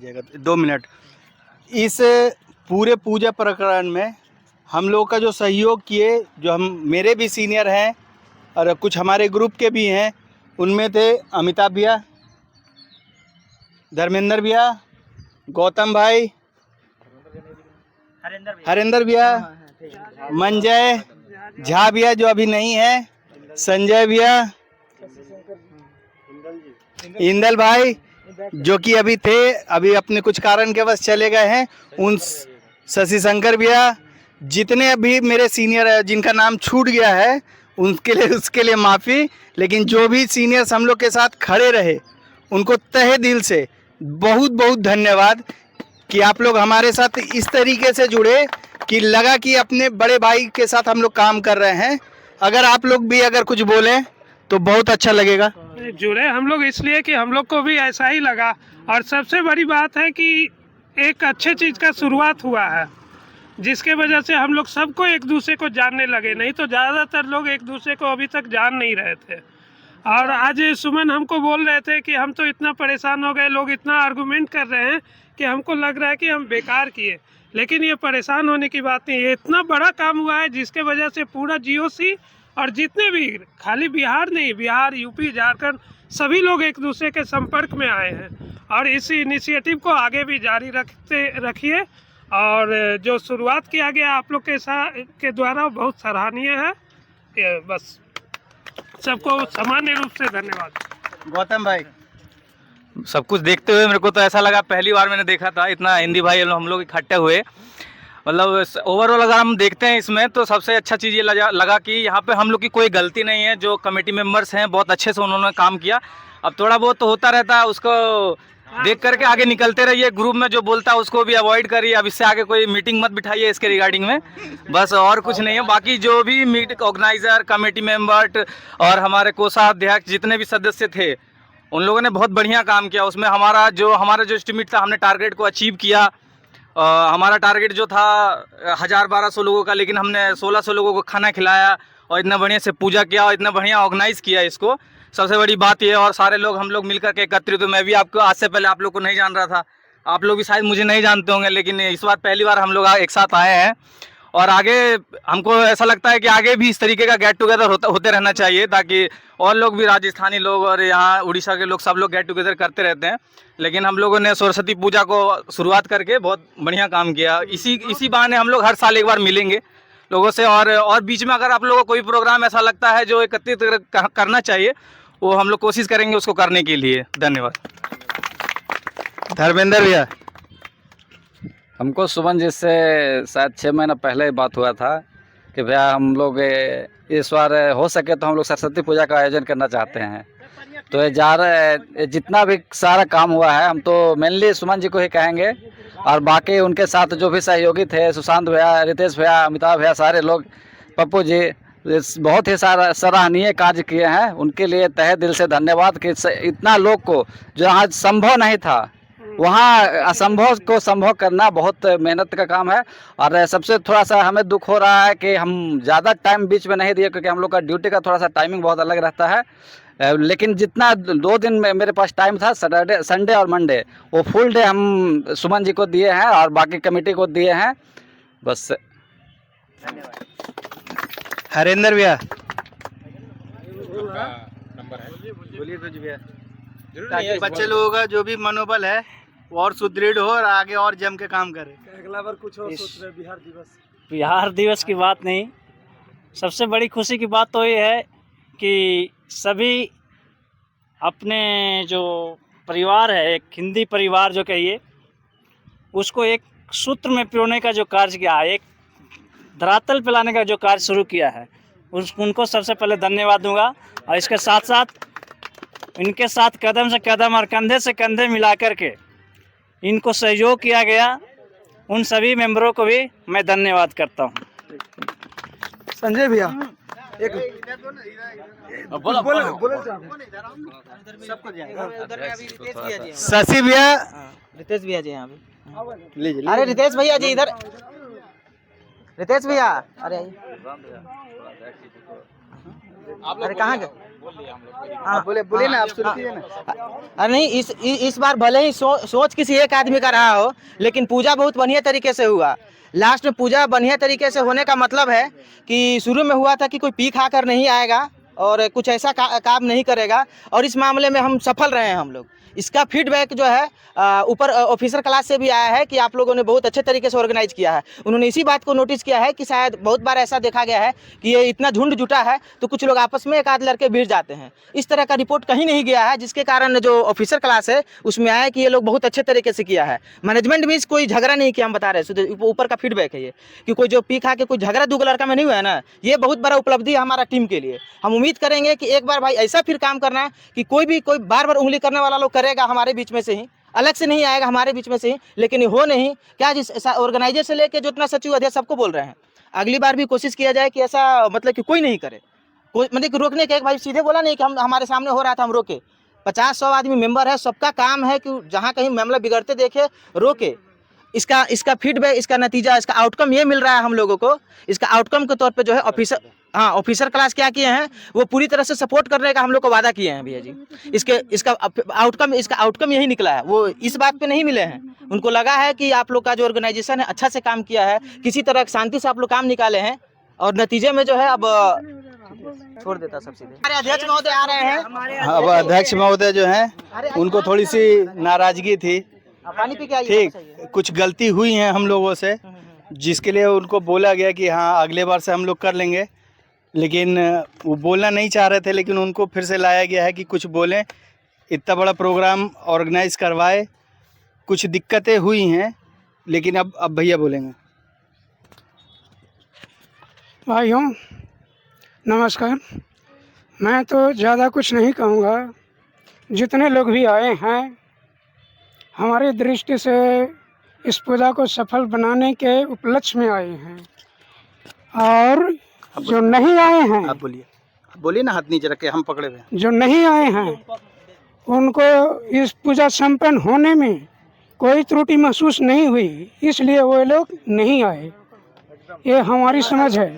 2 minute. इस पूरे पूजा प्रकरण में हम लोग का जो सहयोग किए, जो हम मेरे भी सीनियर हैं और कुछ हमारे ग्रुप के भी हैं, उनमें थे अमिताभ भैया, धर्मेंद्र भैया, गौतम भाई, हरेंद्र भैया, मंजय झा भैया जो अभी नहीं है, संजय भैया, इंदल भाई जो कि अभी थे, अभी अपने कुछ कारण के वश चले गए हैं, उन शशि शंकर भैया, जितने अभी मेरे सीनियर है जिनका नाम छूट गया है उसके लिए माफ़ी। लेकिन जो भी सीनियर्स हम लोग के साथ खड़े रहे उनको तहे दिल से बहुत बहुत धन्यवाद कि आप लोग हमारे साथ इस तरीके से जुड़े कि लगा कि अपने बड़े भाई के साथ हम लोग काम कर रहे हैं। अगर आप लोग भी अगर कुछ बोलें तो बहुत अच्छा लगेगा। जुड़े हम लोग इसलिए कि हम लोग को भी ऐसा ही लगा, और सबसे बड़ी बात है कि एक अच्छे चीज़ का शुरुआत हुआ है जिसके वजह से हम लोग सबको एक दूसरे को जानने लगे। नहीं तो ज़्यादातर लोग एक दूसरे को अभी तक जान नहीं रहे थे। और आज सुमन हमको बोल रहे थे कि हम तो इतना परेशान हो गए, लोग इतना आर्गूमेंट कर रहे हैं कि हमको लग रहा है कि हम बेकार किए। लेकिन ये परेशान होने की बात नहीं, ये इतना बड़ा काम हुआ है जिसके वजह से पूरा जीओसी और जितने भी, खाली बिहार नहीं, बिहार, यूपी, झारखंड, सभी लोग एक दूसरे के संपर्क में आए हैं। और इस इनिशिएटिव को आगे भी जारी रखिए। और जो शुरुआत किया गया आप लोग के द्वारा बहुत सराहनीय है। बस सबको सामान्य रूप से धन्यवाद। गौतम भाई, सब कुछ देखते हुए मेरे को तो ऐसा लगा, पहली बार मैंने देखा था इतना हिंदी भाई हम लोग इकट्ठे हुए। मतलब ओवरऑल अगर हम देखते हैं इसमें तो सबसे अच्छा चीज़ ये लगा कि यहाँ पे हम लोग की कोई गलती नहीं है। जो कमेटी मेंबर्स हैं बहुत अच्छे से उन्होंने काम किया। अब थोड़ा बहुत तो होता रहता है, उसको देख करके आगे निकलते रहिए। ग्रुप में जो बोलता है उसको भी अवॉइड करिए। अब इससे आगे कोई मीटिंग मत बिठाइए इसके रिगार्डिंग में, बस और कुछ नहीं है। बाकी जो भी मीट ऑर्गेनाइजर, कमेटी मेंबर और हमारे कोषाध्यक्ष जितने भी सदस्य थे उन लोगों ने बहुत बढ़िया काम किया। उसमें हमारा जो एस्टिमेट था, हमने टारगेट को अचीव किया। हमारा टारगेट जो था 1000-1200 लोगों का, लेकिन हमने 1600 लोगों को खाना खिलाया और इतना बढ़िया से पूजा किया और इतना बढ़िया ऑर्गेनाइज़ किया इसको। सबसे बड़ी बात ये, और सारे लोग हम लोग मिलकर के एकत्रित। तो मैं भी आपको आज से पहले आप लोग को नहीं जान रहा था, आप लोग भी शायद मुझे नहीं जानते होंगे, लेकिन इस बार पहली बार हम लोग एक साथ आए हैं। और आगे हमको ऐसा लगता है कि आगे भी इस तरीके का गेट टुगेदर होते रहना चाहिए, ताकि और लोग भी, राजस्थानी लोग और यहाँ उड़ीसा के लोग, सब लोग गेट टुगेदर करते रहते हैं। लेकिन हम लोगों ने सरस्वती पूजा को शुरुआत करके बहुत बढ़िया काम किया। इसी बहाने हम लोग हर साल एक बार मिलेंगे लोगों से। और बीच में अगर आप लोगों को कोई प्रोग्राम ऐसा लगता है जो एकत्रित करना चाहिए, वो हम लोग कोशिश करेंगे उसको करने के लिए। धन्यवाद। धर्मेंद्र भैया, हमको सुमन जी से शायद 6 महीना पहले ही बात हुआ था कि भैया हम लोग इस बार हो सके तो हम लोग सरस्वती पूजा का आयोजन करना चाहते हैं। तो ये जितना भी सारा काम हुआ है, हम तो मेनली सुमन जी को ही कहेंगे। और बाकी उनके साथ जो भी सहयोगी थे, सुशांत भैया, रितेश भैया, अमिताभ भैया, सारे लोग, पप्पू जी, बहुत ही सारा सराहनीय कार्य किए हैं। उनके लिए तहे दिल से धन्यवाद कि इतना लोग को, जो आज संभव नहीं था, वहाँ असंभव को संभव करना बहुत मेहनत का काम है। और सबसे थोड़ा सा हमें दुख हो रहा है कि हम ज़्यादा टाइम बीच में नहीं दिए, क्योंकि हम लोग का ड्यूटी का थोड़ा सा टाइमिंग बहुत अलग रहता है। लेकिन जितना 2 दिन में मेरे पास टाइम था, सैटरडे, संडे और मंडे, वो फुल डे हम सुमन जी को दिए हैं और बाकी कमेटी को दिए हैं। बस हरेंद्र भैया, बोलिए भैया, ताकि बच्चे लोगों का जो भी मनोबल है वो और सुदृढ़ हो और आगे और जम के काम करे। अगला बार कुछ और सोच रहे बिहार दिवस की बात नहीं, सबसे बड़ी खुशी की बात तो ये है कि सभी अपने जो परिवार है, एक हिंदी परिवार जो कहिए, उसको एक सूत्र में पिरोने का जो कार्य किया है, एक धरातल पे लाने का जो कार्य शुरू किया है, उनको सबसे पहले धन्यवाद दूंगा। और इसके साथ साथ इनके साथ कदम से कदम और कंधे से कंधे मिला कर के इनको सहयोग किया गया, उन सभी मेंबरों को भी मैं धन्यवाद करता हूं। संजय भैया, एक शशि भैया, रितेश भैया जी यहाँ पे, अरे रितेश भैया जी इधर, रितेश भैया, अरे अरे कहाँ गए? हाँ बोले बोले ना, आप शुरू कीजिए ना। अरे नहीं, इस बार भले ही सोच किसी एक आदमी का रहा हो, लेकिन पूजा बहुत बढ़िया तरीके से हुआ। लास्ट में पूजा बढ़िया तरीके से होने का मतलब है कि शुरू में हुआ था कि कोई पी खा कर नहीं आएगा और कुछ ऐसा काम नहीं करेगा, और इस मामले में हम सफल रहे हैं हम लोग। इसका फीडबैक जो है ऊपर ऑफिसर क्लास से भी आया है कि आप लोगों ने बहुत अच्छे तरीके से ऑर्गेनाइज किया है। उन्होंने इसी बात को नोटिस किया है कि शायद बहुत बार ऐसा देखा गया है कि ये इतना झुंड जुटा है तो कुछ लोग आपस में एक आध लड़के भिड़ जाते हैं। इस तरह का रिपोर्ट कहीं नहीं गया है, जिसके कारण जो ऑफिसर क्लास है उसमें आया कि ये लोग बहुत अच्छे तरीके से किया है। मैनेजमेंट मीन्स कोई झगड़ा नहीं किया, हम बता रहे हैं, ऊपर का फीडबैक है ये कि कोई जो पी खा के कोई झगड़ा दो लड़का में नहीं हुआ है ना, ये बहुत बड़ा उपलब्धि है हमारा टीम के लिए। हम उम्मीद करेंगे कि एक बार भाई ऐसा फिर काम करना है कि कोई बार बार उंगली करने वाला लोग करेगा हमारे बीच में से ही, अलग से नहीं आएगा, हमारे बीच में से ही। लेकिन ये हो नहीं क्या, जिस ऑर्गेनाइजर से लेके जितना सचिव अध्यक्ष सबको बोल रहे हैं, अगली बार भी कोशिश किया जाए कि ऐसा मतलब कि कोई नहीं करे, कोई मतलब कि रोकने के। एक भाई सीधे बोला नहीं कि हम हमारे सामने हो रहा था हम रोके। 50-100 आदमी मेंबर है, सबका काम है कि जहाँ कहीं मामला बिगड़ते देखे रोके। इसका फीडबैक, इसका नतीजा, इसका आउटकम ये मिल रहा है हम लोगों को। इसका आउटकम के तौर पे जो है ऑफिसर क्लास क्या किए हैं, वो पूरी तरह से सपोर्ट करने का हम लोग को वादा किए हैं भैया जी। इसका आउटकम यही निकला है। वो इस बात पे नहीं मिले हैं, उनको लगा है कि आप लोग का जो ऑर्गेनाइजेशन है अच्छा से काम किया है, किसी तरह शांति से आप लोग काम निकाले हैं, और नतीजे में जो है अब छोड़ देता सब सीधे। हमारे अध्यक्ष महोदय आ रहे हैं। अब अध्यक्ष महोदय जो हैं उनको थोड़ी सी नाराजगी थी, पानी पी के आइए। ठीक, कुछ गलती हुई है हम लोगों से, जिसके लिए उनको बोला गया कि हाँ अगले बार से हम लोग कर लेंगे, लेकिन वो बोलना नहीं चाह रहे थे। लेकिन उनको फिर से लाया गया है कि कुछ बोलें, इतना बड़ा प्रोग्राम ऑर्गेनाइज करवाए, कुछ दिक्कतें हुई हैं, लेकिन अब भैया बोलेंगे। भाइयों नमस्कार। मैं तो ज़्यादा कुछ नहीं कहूँगा, जितने लोग भी आए हैं हमारी दृष्टि से इस पूजा को सफल बनाने के उपलक्ष्य में आए हैं, और जो नहीं आए हैं, आप बोलिए ना, हाथ नीचे रख के, हम पकड़े हुए हैं। जो नहीं आए हैं उनको इस पूजा संपन्न होने में कोई त्रुटि महसूस नहीं हुई, इसलिए वो लोग नहीं आए। ये हमारी समझ है,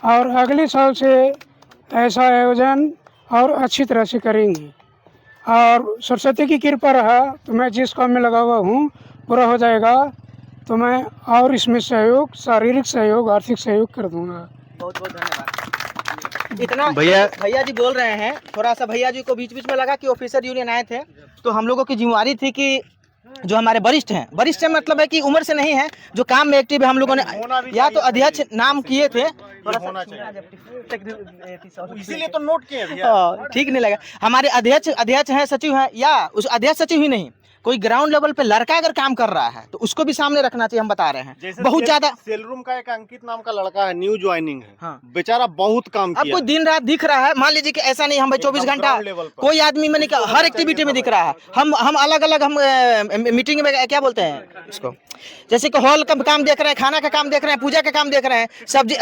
और अगले साल से ऐसा आयोजन और अच्छी तरह से करेंगे। और सरस्वती की कृपा रहा तो मैं जिस काम में लगा हुआ हूँ पूरा हो जाएगा, तो मैं और इसमें सहयोग, शारीरिक सहयोग, आर्थिक सहयोग कर दूंगा। बहुत बहुत धन्यवाद। इतना भैया जी बोल रहे हैं, थोड़ा सा भैया जी को बीच बीच में लगा कि ऑफिसर यूनियन आए थे, तो हम लोगों की जिम्मेवारी थी कि जो हमारे वरिष्ठ हैं, वरिष्ठ मतलब है कि उम्र से नहीं है, जो काम में एक्टिव है, हम लोगों ने या तो अध्यक्ष नाम किए थे, इसीलिए तो नोट किए ठीक नहीं लगा। हमारे अध्यक्ष हैं, सचिव हैं, या उस अध्यक्ष सचिव ही नहीं, कोई ग्राउंड लेवल पे लड़का अगर काम कर रहा है तो उसको भी सामने रखना चाहिए। हम बता रहे हैं बहुत ज्यादा। सेल रूम का एक अंकित नाम का लड़का है, न्यू ज्वाइनिंग है, हाँ। बेचारा बहुत काम किया। आपको दिन रात दिख रहा है, मान लीजिए कि ऐसा नहीं हम भाई 24 घंटा कोई आदमी में नहीं, हर एक्टिविटी में दिख रहा है। हम अलग अलग हम मीटिंग में क्या बोलते हैं इसको, जैसे कि हॉल का काम देख रहे हैं, खाना का काम देख रहे हैं, पूजा का काम देख रहे हैं, सब्जी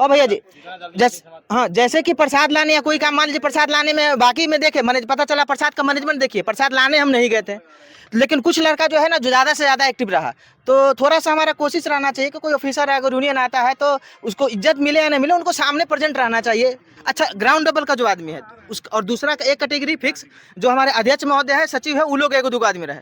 और भैया जी जैसे कि प्रसाद लाने या कोई काम, मान लीजिए प्रसाद लाने में बाकी में देखे पता चला प्रसाद का मैनेजमेंट देखिए, प्रसाद लाने हम नहीं गए थे, लेकिन कुछ लड़का जो है ना जो ज़्यादा से ज़्यादा एक्टिव रहा। तो थोड़ा सा हमारा कोशिश रहना चाहिए कि कोई ऑफिसर अगर यूनियन आता है तो उसको इज्जत मिले या नहीं मिले, उनको सामने प्रेजेंट रहना चाहिए। अच्छा, ग्राउंड लेवल का जो आदमी है उस, और दूसरा एक कैटेगरी फिक्स जो हमारे अध्यक्ष महोदय है, सचिव है, वो लोग 1-2 आदमी रहे।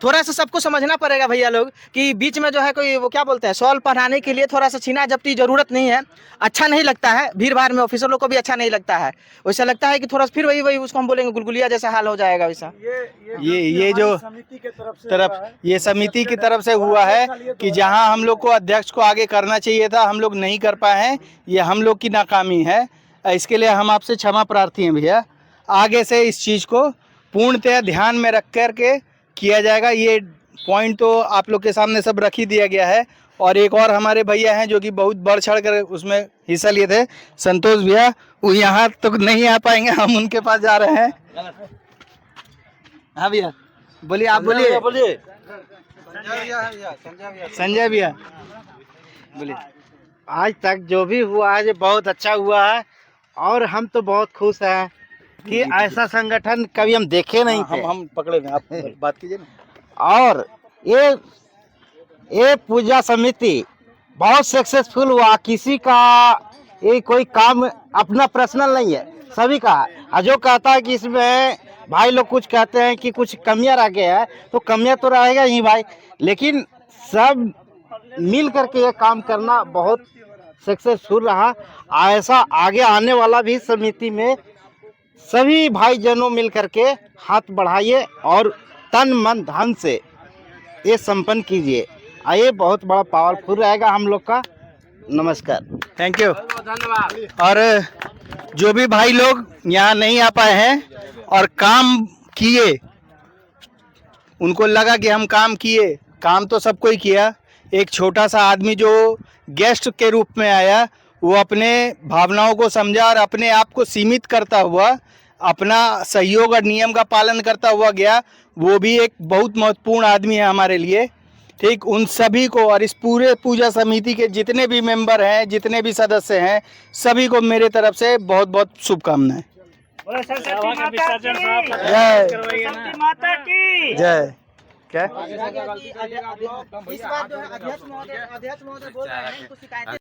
थोड़ा सा सबको समझना पड़ेगा भैया लोग कि बीच में जो है कोई वो क्या बोलते हैं, सॉल्व पढ़ाने के लिए थोड़ा सा छीना झपटी जरूरत नहीं है, अच्छा नहीं लगता है, भीड़ भाड़ में ऑफिसर लोग को भी अच्छा नहीं लगता है। वैसा लगता है कि थोड़ा फिर वही उसको हम बोलेंगे गुलगुलिया जैसा हाल हो जाएगा वैसा। ये जो ये समिति की तरफ से हुआ है कि जहां हम लोग को अध्यक्ष को आगे करना चाहिए था, हम लोग नहीं कर पाए हैं, ये हम लोग की नाकामी है। इसके लिए हम आपसे क्षमा प्रार्थी हैं भैया। आगे से इस चीज़ को पूर्णतः ध्यान में रख कर के किया जाएगा। ये पॉइंट तो आप लोग के सामने सब रख ही दिया गया है। और एक और हमारे भैया हैं जो कि बहुत बढ़ चढ़ कर उसमें हिस्सा लिए थे, संतोष भैया, वो यहाँ तो नहीं आ पाएंगे, हम उनके पास जा रहे हैं। हाँ भैया बोलिए, आप बोलिए। संजय भैया बोलिए। आज तक जो भी हुआ है बहुत अच्छा हुआ है, और हम तो बहुत खुश हैं कि ऐसा संगठन कभी हम देखे नहीं थे। हम पकड़े हुए, आप बात कीजिए ना। और ये पूजा समिति बहुत सक्सेसफुल हुआ, किसी का ये कोई काम अपना पर्सनल नहीं है, सभी का है। और जो कहता है कि इसमें भाई लोग कुछ कहते हैं कि कुछ कमियां रह गया है, तो कमियां तो रहेगा ही भाई, लेकिन सब मिल करके ये काम करना बहुत सक्सेसफुल रहा। ऐसा आगे आने वाला भी समिति में सभी भाईजनों मिल करके हाथ बढ़ाइए और तन मन धन से ये संपन्न कीजिए। ये बहुत बड़ा पावरफुल रहेगा हम लोग का। नमस्कार, थैंक यू। और जो भी भाई लोग यहाँ नहीं आ पाए हैं और काम किए, उनको लगा कि हम काम किए, काम तो सबको ही किया। एक छोटा सा आदमी जो गेस्ट के रूप में आया, वो अपने भावनाओं को समझा और अपने आप को सीमित करता हुआ अपना सहयोग और नियम का पालन करता हुआ गया। वो भी एक बहुत महत्वपूर्ण आदमी है हमारे लिए। ठीक, उन सभी को और इस पूरे पूजा समिति के जितने भी मेंबर हैं, जितने भी सदस्य हैं, सभी को मेरे तरफ से बहुत बहुत शुभकामनाएं। जय माता की जय। क्या इस बार जो है अध्यक्ष महोदय बोल रहे हैं, कुछ शिकायतें